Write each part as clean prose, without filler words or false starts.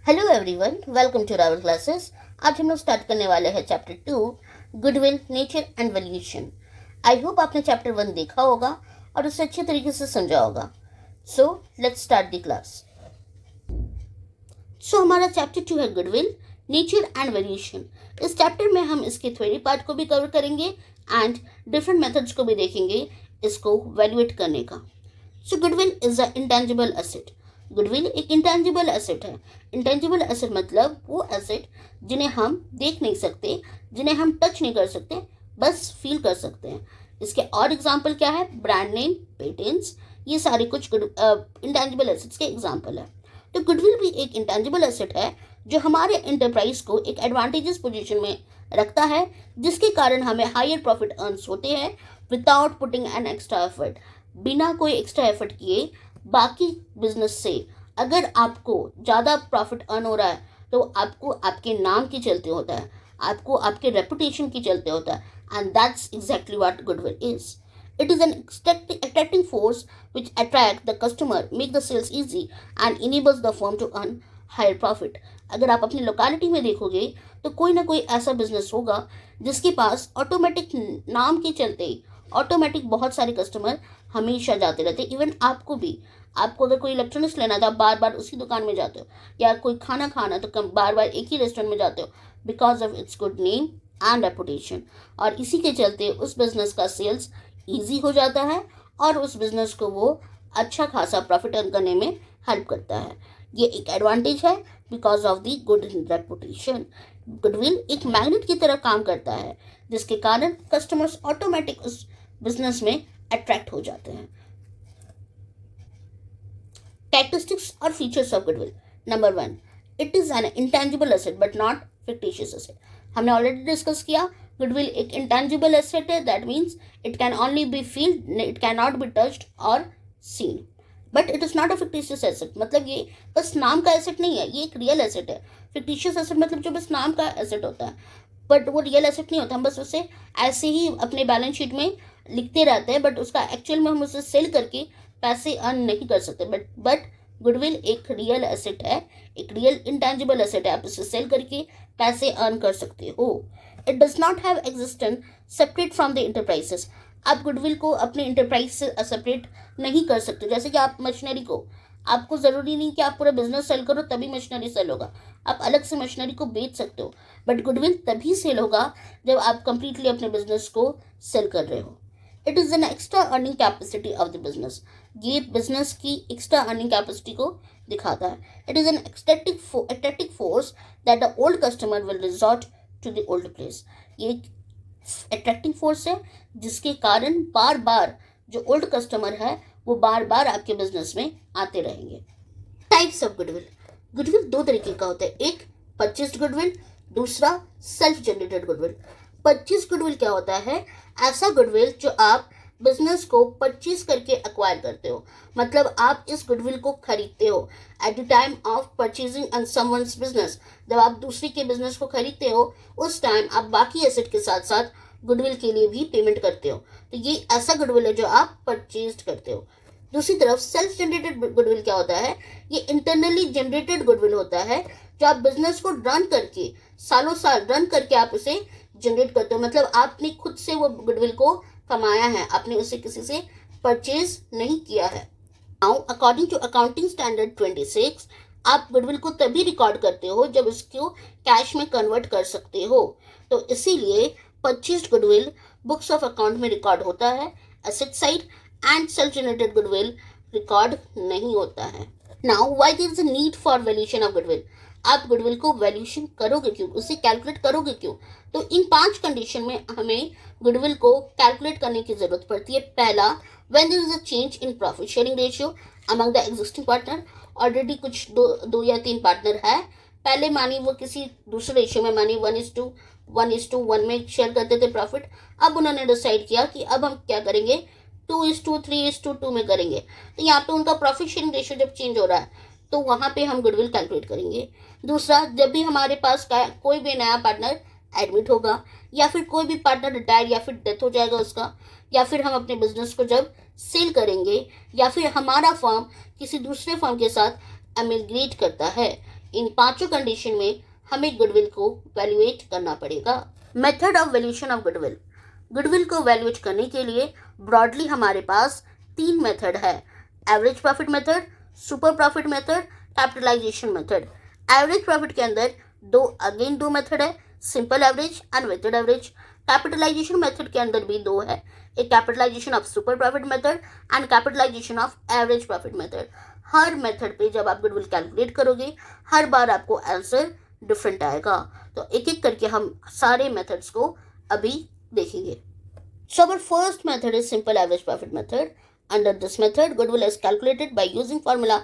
Hello everyone, welcome to our classes. आज हम लोग स्टार्ट करने वाले हैं chapter 2, goodwill, nature and valuation. I hope आपने चैप्टर 1 देखा होगा और उसे अच्छे तरीके से समझा होगा। So let's start the class. So हमारा चैप्टर 2 है गुडविल, नेचर एंड वैल्यूएशन। इस चैप्टर में हम इसके थ्योरी पार्ट को भी कवर करेंगे एंड डिफरेंट मेथड्स को भी देखेंगे इसको वैल्यूएट करने का। So goodwill is a intangible asset. Goodwill एक इंटेंजिबल एसेट है। इंटेंजिबल एसेट मतलब वो एसेट जिन्हें हम देख नहीं सकते, जिन्हें हम टच नहीं कर सकते, बस फील कर सकते हैं। इसके और एग्जाम्पल क्या है? ब्रांड नेम, पेटेंट्स, ये सारे कुछ इंटेंजिबल एसेट्स के एग्जाम्पल है। तो गुडविल भी एक इंटेंजिबल एसेट है जो हमारे एंटरप्राइज को एक एडवांटेजेस पोजीशन में रखता है, जिसके कारण हमें हायर प्रॉफिट अर्न्स होते हैं without putting an extra effort. बिना कोई एक्स्ट्रा एफर्ट किए बाकी बिजनेस से अगर आपको ज़्यादा प्रॉफिट अर्न हो रहा है तो आपको आपके नाम के चलते होता है, आपको आपके रेपुटेशन के चलते होता है, and that's exactly what goodwill is. It is an attracting force which attract the customer, make the sales easy and enables the firm to earn higher profit. अगर आप अपनी लोकेलिटी में देखोगे तो कोई ना कोई ऐसा बिजनेस होगा जिसके पास ऑटोमेटिक नाम के चलते ही ऑटोमेटिक बहुत सारे कस्टमर हमेशा जाते रहते हैं। इवन आपको भी, आपको अगर कोई इलेक्ट्रॉनिक्स लेना था बार बार उसी दुकान में जाते हो, या कोई खाना खाना तो बार बार एक ही रेस्टोरेंट में जाते हो, because of its good name and reputation. और इसी के चलते उस बिजनेस का सेल्स ईजी हो जाता है और उस बिजनेस को वो अच्छा खासा प्रॉफिट अर्न करने में हेल्प करता है। ये एक एडवांटेज है because of the good reputation. Goodwill एक मैग्नेट की तरह काम करता है जिसके कारण कस्टमर्स ऑटोमेटिक उस बिजनेस में अट्रैक्ट हो जाते हैं। कैरेक्टरिस्टिक्स और features of goodwill. Number 1, it is an intangible asset but not fictitious asset. हमने ऑलरेडी डिस्कस किया, गुडविल एक इंटेंजिबल एसेट है, that means it can only be felt, it can not be touched और seen, but it is not a fictitious asset. मतलब ये बस नाम का एसेट नहीं है, ये एक रियल एसेट है। फिक्टिशियस एसेट मतलब जो बस नाम का एसेट होता है, बट वो रियल एसेट नहीं होता। हम बस उसे ऐसे ही अपने बैलेंस शीट में लिखते रहते हैं, बट उसका एक्चुअल में हम उसे सेल करके पैसे अर्न नहीं कर सकते। बट गुडविल एक रियल एसेट है, एक रियल इंटेंजिबल एसेट है, आप इसे सेल करके पैसे अर्न कर सकते हो। It does not have existence separate from the enterprises. आप गुडविल को अपने इंटरप्राइज से सेपरेट नहीं कर सकते। जैसे कि आप मशीनरी को, आपको ज़रूरी नहीं कि आप पूरा बिजनेस सेल करो तभी मशीनरी सेल होगा, आप अलग से मशीनरी को बेच सकते हो, बट गुडविल तभी सेल होगा जब आप कंप्लीटली अपने बिजनेस को सेल कर रहे हो। It is an extra earning capacity of the business. ये बिजनेस की एक्स्ट्रा अर्निंग कैपेसिटी को दिखाता है। It is an attractive force that the old customer will resort to the old place. ये अट्रैक्टिव फोर्स है जिसके कारण बार बार जो ओल्ड कस्टमर है वो बार बार आपके बिजनेस में आते रहेंगे। Types of goodwill. गुडविल दो तरीके का होता है, एक परचेस्ड गुडविल, दूसरा self generated goodwill. Purchase goodwill क्या होता है? ऐसा गुडविल जो आप बिजनेस को परचेज करके एक्वायर करते हो, मतलब आप इस गुडविल को खरीदते हो at the time of purchasing on someone's business. जब आप दूसरे के बिजनेस को खरीदते हो उस टाइम आप बाकी एसेट के साथ साथ गुडविल के लिए भी पेमेंट करते हो, तो ये ऐसा गुडविल है जो आप परचेज करते हो। दूसरी तरफ सेल्फ जनरेटेड गुडविल क्या होता है? ये इंटरनली जनरेटेड गुडविल होता है जो आप बिजनेस को रन करके, सालों साल रन करके आप उसे जनरेट करते हो, मतलब आपने खुद से वो गुडविल को कमाया है, आपने उसे किसी से परचेज नहीं किया है। Now according to accounting standard 26, आप गुडविल को तभी रिकॉर्ड करते हो जब उसको कैश में कन्वर्ट कर सकते हो। तो इसीलिए purchased goodwill books of account में रिकॉर्ड होता है asset side, and self generated goodwill record नहीं होता है। Now why there is a need for valuation of goodwill. आप गुडविल को वैल्यूएशन करोगे क्यों, उसे कैलकुलेट करोगे क्यों? तो इन 5 कंडीशन में हमें गुडविल को कैलकुलेट करने की जरूरत पड़ती है। पहला, when there is a change in profit sharing ratio among the existing partner. Already कुछ दो या 3 पार्टनर है, पहले मानी वो किसी दूसरे रेशियो में, मानी 1:1 में शेयर करते थे प्रॉफिट, अब उन्होंने डिसाइड किया कि अब हम क्या करेंगे, 2:3:2 में करेंगे। तो यहाँ पे उनका प्रॉफिट शेयरिंग रेशियो जब चेंज हो रहा है तो वहाँ पे हम गुडविल कैलकुलेट करेंगे। दूसरा, जब भी हमारे पास कोई भी नया पार्टनर एडमिट होगा, या फिर कोई भी पार्टनर रिटायर या फिर डेथ हो जाएगा उसका, या फिर हम अपने बिजनेस को जब सेल करेंगे, या फिर हमारा फर्म किसी दूसरे फर्म के साथ एमिग्रेट करता है, इन पांचों कंडीशन में हमें गुडविल को वैल्यूएट करना पड़ेगा। Method of valuation of goodwill. Goodwill को वैल्यूएट करने के लिए ब्रॉडली हमारे पास 3 मेथड है, average profit method, super profit method, capitalisation method. Average profit के अंदर दो मेथड है, simple average and weighted average. Capitalisation method के अंदर भी 2 है, एक capitalisation of super profit method and capitalisation of average profit method. हर मेथड पे जब आप गुडविल कैलकुलेट करोगे हर बार आपको आंसर डिफरेंट आएगा। तो एक एक करके हम सारे मेथड्स को अभी देखेंगे। So our first method is simple average profit method. Under this method, goodwill is calculated by using formula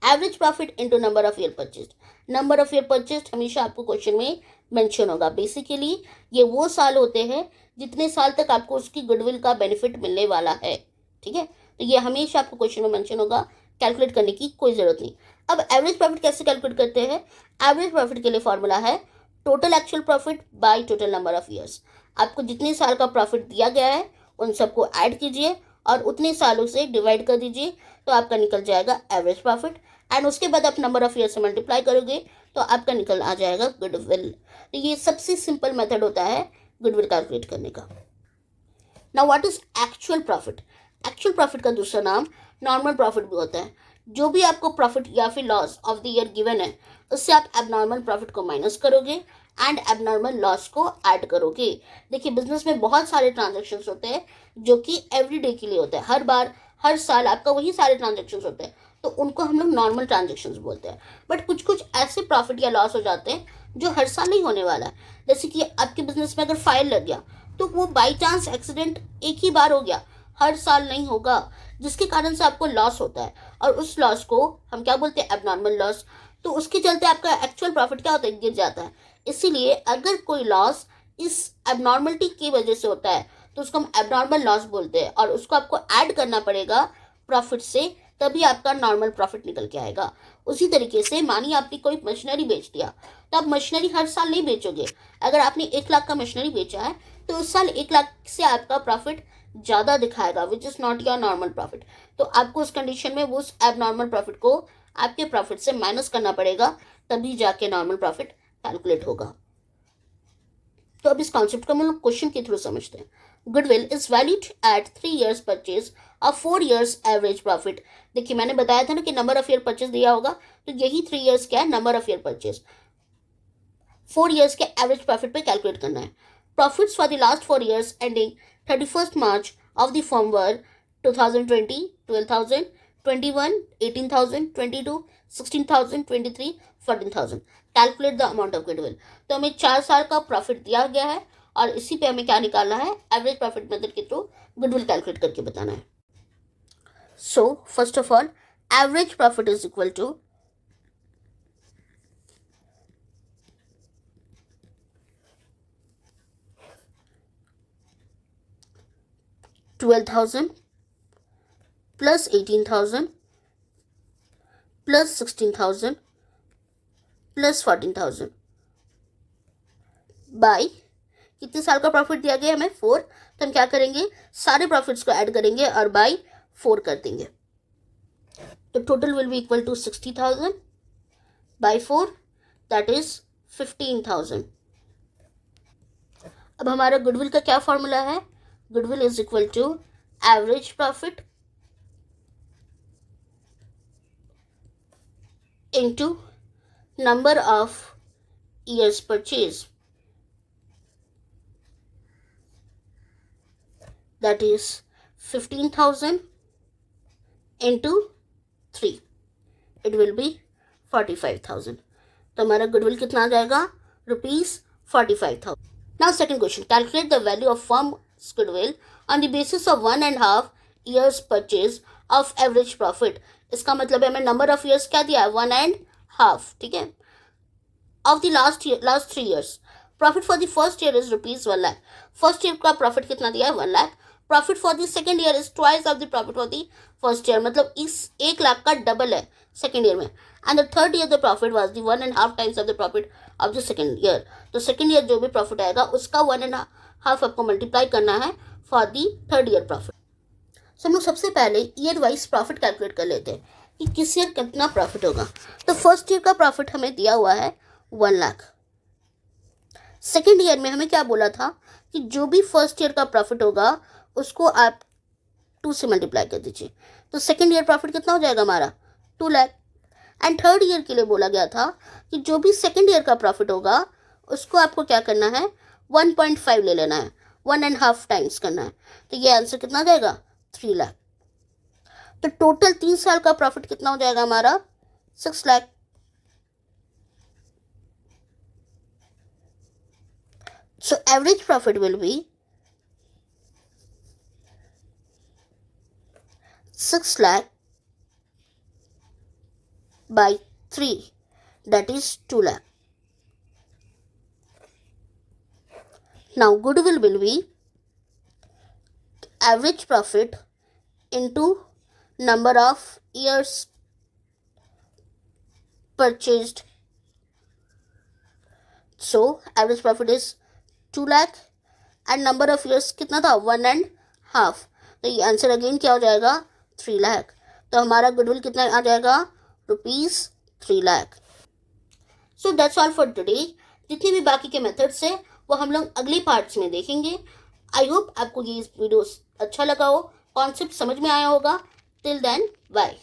average profit into number of year purchased. Number of year purchased हमेशा आपको क्वेश्चन में mention होगा। Basically ये वो साल होते हैं जितने साल तक आपको उसकी गुडविल का बेनिफिट मिलने वाला है, ठीक है। तो ये हमेशा आपको क्वेश्चन में मेंशन होगा, कैलकुलेट करने की कोई ज़रूरत नहीं। अब एवरेज प्रॉफिट कैसे कैलकुलेट करते हैं? एवरेज प्रॉफिट के लिए फॉर्मूला है total actual profit by total number of years. आपको जितने साल का प्रॉफिट दिया गया है उन सबको ऐड कीजिए और उतने सालों से डिवाइड कर दीजिए, तो आपका निकल जाएगा एवरेज प्रॉफिट। एंड उसके बाद आप नंबर ऑफ ईयर से मल्टीप्लाई करोगे तो आपका निकल आ जाएगा गुडविल। तो ये सबसे सिंपल मेथड होता है गुडविल कैलकुलेट करने का। Now what is actual profit? Actual profit का दूसरा नाम नॉर्मल प्रॉफिट भी होता है। जो भी आपको प्रॉफिट या फिर loss of the year given है उससे आप एबनॉर्मल प्रॉफिट को माइनस करोगे एंड एबनॉर्मल लॉस को ऐड करोगे। देखिए बिजनेस में बहुत सारे ट्रांजैक्शंस होते हैं जो कि एवरीडे के लिए होते हैं, हर बार हर साल आपका वही सारे ट्रांजैक्शंस होते हैं, तो उनको हम लोग नॉर्मल ट्रांजैक्शंस बोलते हैं। बट कुछ कुछ ऐसे प्रॉफिट या लॉस हो जाते हैं जो हर साल नहीं होने वाला है। जैसे कि आपके बिजनेस में अगर फायर लग गया तो वो बाई चांस एक्सीडेंट एक ही बार हो गया, हर साल नहीं होगा, जिसके कारण से आपको लॉस होता है और उस लॉस को हम क्या बोलते हैं? Abnormal loss. तो उसके चलते आपका एक्चुअल प्रॉफिट क्या होता है? गिर जाता है। इसीलिए अगर कोई लॉस इस एबनॉर्मलिटी की वजह से होता है तो उसको हम एबनॉर्मल लॉस बोलते हैं और उसको आपको ऐड करना पड़ेगा प्रॉफिट से, तभी आपका नॉर्मल प्रॉफिट निकल के आएगा। उसी तरीके से मानिए आपने कोई मशीनरी बेच दिया, तो आप मशीनरी हर साल नहीं बेचोगे। अगर आपने 1 लाख का मशीनरी बेचा है तो उस साल 1 लाख से आपका प्रॉफिट ज़्यादा दिखाएगा, which is not your normal profit. तो आपको उस कंडीशन में उस एबनॉर्मल प्रॉफिट को आपके प्रॉफिट से माइनस करना पड़ेगा, तभी जाके नॉर्मल प्रॉफिट कैलकुलेट होगा। तो अब इस कॉन्सेप्ट को हम लोग क्वेश्चन के थ्रू समझते हैं। Goodwill is valued at 3 years purchase और 4 years एवरेज प्रॉफिट। देखिए मैंने बताया था ना कि नंबर ऑफ ईयर परचेज दिया होगा, तो यही 3 years क्या है? Number of year purchase. 4 years के एवरेज प्रॉफिट पे कैलकुलेट करना है। Profits for the last 4 years ending 31st March of the firm were 2020 12,000, 21 18,000, 22 16,000, 23 14,000। Calculate the amount of goodwill. तो हमें 4 साल का प्रॉफिट दिया गया है और इसी पे हमें क्या निकालना है? एवरेज प्रॉफिट मेथड के थ्रू गुडविल कैलकुलेट करके बताना है। So first of all average profit is equal to $12,000 plus 18,000 plus 16,000 plus 14,000 by कितने साल का प्रॉफिट दिया गया हमें? 4। तो हम क्या करेंगे? सारे प्रॉफिट्स को ऐड करेंगे और बाई 4 कर देंगे। तो total will be equal to 60,000 by 4, that is 15,000। अब हमारा गुडविल का क्या फॉर्मूला है? Goodwill is equal to average profit into number of years purchase, that is 15,000 into 3, it will be 45,000। तो हमारा गुडविल कितना आ जाएगा? ₹45,000। Now second question, calculate the value of firm's goodwill on the basis of 1.5 years purchase of average profit। इसका मतलब है हमें number of years क्या दिया है? 1.5, ठीक है, of the last 3 years। Profit for the first year is ₹1 lakh. First year का प्रॉफिट कितना दिया है? 1 lakh. Profit for the second year is twice of the profit for the first year, मतलब इस 1 लाख का डबल है सेकेंड ईयर में। And the third year the profit was the 1.5 times of the profit of the second year. तो second year जो भी profit आएगा उसका 1.5 आपको मल्टीप्लाई करना है for the third year profit. So हम लोग सबसे पहले ईयर वाइज प्रॉफिट कैलकुलेट कर लेते हैं। कि किस ईयर कितना प्रॉफिट होगा। तो फर्स्ट ईयर का प्रॉफिट हमें दिया हुआ है 1 लाख। सेकेंड ईयर में हमें क्या बोला था कि जो भी फर्स्ट ईयर का प्रॉफिट होगा उसको आप 2 से मल्टीप्लाई कर दीजिए। तो सेकेंड ईयर प्रॉफिट कितना हो जाएगा हमारा 2 लाख। एंड थर्ड ईयर के लिए बोला गया था कि जो भी सेकेंड ईयर का प्रॉफिट होगा उसको आपको क्या करना है 1.5 ले लेना है, 1.5 टाइम्स करना है। तो ये आंसर कितना आ जाएगा 3 लाख। तो टोटल 3 साल का प्रॉफिट कितना हो जाएगा हमारा 6 lakh. So average profit will be 6 lakh by 3, that is 2 lakh. Now goodwill will be average profit into number of years purchased. So average profit is 2 lakh and number of years कितना था 1.5। तो ये answer again क्या हो जाएगा 3 लाख। तो हमारा goodwill कितना आ जाएगा ₹3 lakh. So that's all for today. जितने भी बाकी के मेथड्स हैं वो हम लोग अगले पार्ट्स में देखेंगे। आई होप आपको ये वीडियो अच्छा लगा हो, कॉन्सेप्ट समझ में आया होगा। Till then bye.